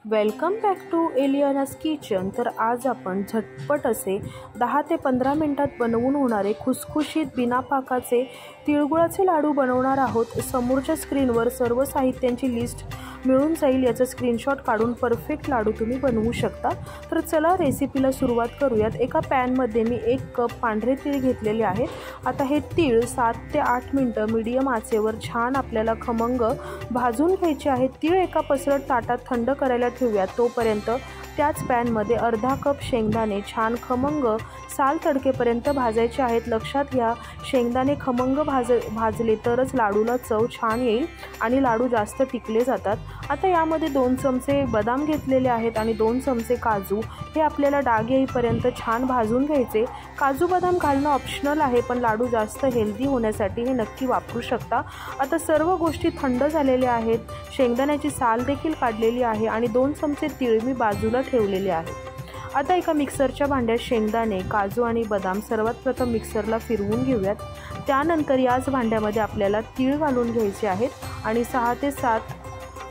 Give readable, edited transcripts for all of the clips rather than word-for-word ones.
Welcome back to Eliana's kitchen. तर आज आपण झटपट असे 10 ते 15 मिनिटात बनवून होणारे खुसखुशीत बिना पाकाचे तिळगुळाचे लाडू बनवणार आहोत। समोरच्या स्क्रीनवर सर्व साहित्यांची लिस्ट मिळून जाईल, याचा स्क्रीनशॉट काढून परफेक्ट लाडू तुम्ही बनवू शकता। तर चला रेसिपीला सुरुवात करूयात। एका पॅनमध्ये मी 1 कप पांढरे तीळ घेतलेले आहेत। आता हे तीळ 7 ते 8 मिनिटं मीडियम आचेवर छान आपल्याला खमंग भाजून घ्यायचे आहेत। तीळ एका पसरट ताटात थंड करायला ठेवूया। तोपर्यंत त्याच पॅनमध्ये अर्धा कप शेंगदाणे छान खमंग साल तडकेपर्यंत भाजायचे आहेत। लक्षात घ्या, शेंगदाणे खमंग भाजले तरच लाडूला चव छान येईल आणि लाडू जास्त टिकले जातात। आता यामध्ये 2 चमचे बदाम घेतलेले आहेत आणि 2 चमचे काजू, हे आपल्याला डाग येईपर्यंत छान भाजून घ्यायचे। काजू बदाम घालणं ऑप्शनल आहे, पण लाडू जास्त हेल्दी होण्यासाठी हे नक्की वापरू शकता। आता सर्व गोष्टी थंड झालेल्या आहेत, शेंगदाण्याची साल देखील काढलेली आहे आणि 2 चमचे तीळ मी बाजूला ठेवलेले आहेत। आता एका मिक्सरच्या भांड्यात शेंगदाणे, काजू आणि बदाम सर्वात प्रथम मिक्सरला फिरवून घेऊयात। त्यानंतर याच भांड्यामध्ये आपल्याला तीळ घालून घ्यायचे आहेत आणि 6 ते 7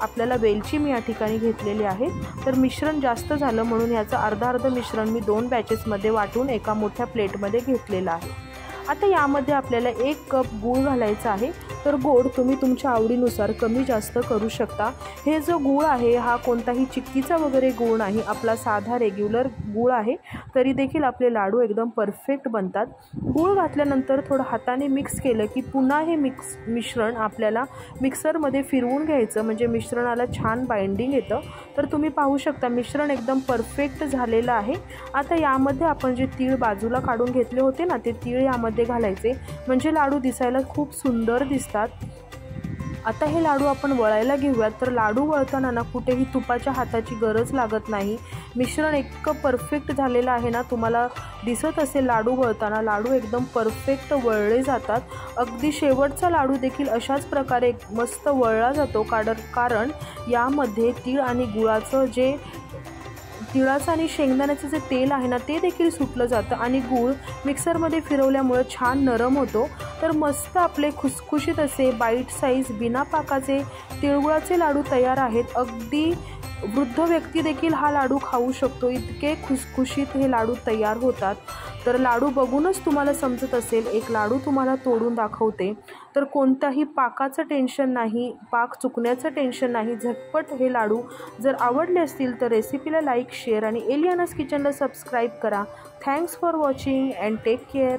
आपल्याला वेलची मी या ठिकाणी घेतलेली आहे। तर मिश्रण जास्त झालं म्हणून याचं अर्ध मिश्रण मी 2 बॅचेसमध्ये वाटून एका मोठ्या प्लेटमध्ये घेतलेलं आहे। आता यामध्ये आपल्याला 1 कप गूळ घालायचा आहे। तर गोड तुम्ही तुमच्या आवडीनुसार कमी जास्त करू शकता। हे जो गूळ आहे हा कोणताही चिक्कीचा वगैरे गूळ नाही, आपला साधा रेग्युलर गूळ आहे, तरी देखील आपले लाडू एकदम परफेक्ट बनतात। गूळ घातल्यानंतर थोडं हाताने मिक्स केलं की पुन्हा हे मिश्रण आपल्याला मिक्सरमध्ये फिरवून घ्यायचं, म्हणजे मिश्रणाला छान बाइंडिंग येतं। तर तुम्ही पाहू शकता मिश्रण एकदम परफेक्ट झालेलं आहे। आता यामध्ये आपण जे तीळ बाजूला काढून घेतले होते ना, ते तीळ यामध्ये घालायचे, म्हणजे लाडू दिसायला खूप सुंदर दिसतात। आता हे लाडू आपण वळायला घेऊयात। तर लाडू वळताना ना कुठेही तुपाच्या हाताची गरज लागत नाही। मिश्रण इतकं परफेक्ट झालेलं आहे ना, तुम्हाला दिसत असेल लाडू वळताना लाडू एकदम परफेक्ट वळले जातात। अगदी शेवटचा लाडू देखील अशाच प्रकारे मस्त वळला जातो, कारण यामध्ये तीळ आणि गुळाचं जे तिळाचं आणि शेंगदाण्याचं जे तेल आहे ना, ते देखील सुटलं जातं आणि गूळ मिक्सरमध्ये फिरवल्यामुळे छान नरम होतो। तर मस्त आपले खुसखुशीत असे बाईट साईज बिना पाकाचे तिळगुळाचे लाडू तयार आहेत। अगदी वृद्ध व्यक्ती देखील हा लाडू खाऊ शकतो, इतके खुसखुशीत हे लाडू तयार होतात। तर लाडू बघूनच तुम्हाला समजत असेल, एक लाडू तुम्हाला तोडून दाखवते। तर कोणताही पाकाचं टेन्शन नाही, पाक चुकण्याचं टेन्शन नाही, झटपट हे लाडू जर आवडले असतील तर रेसिपीला लाईक, शेअर आणि एलियानास किचनला सबस्क्राईब करा। Thanks for watching and take care.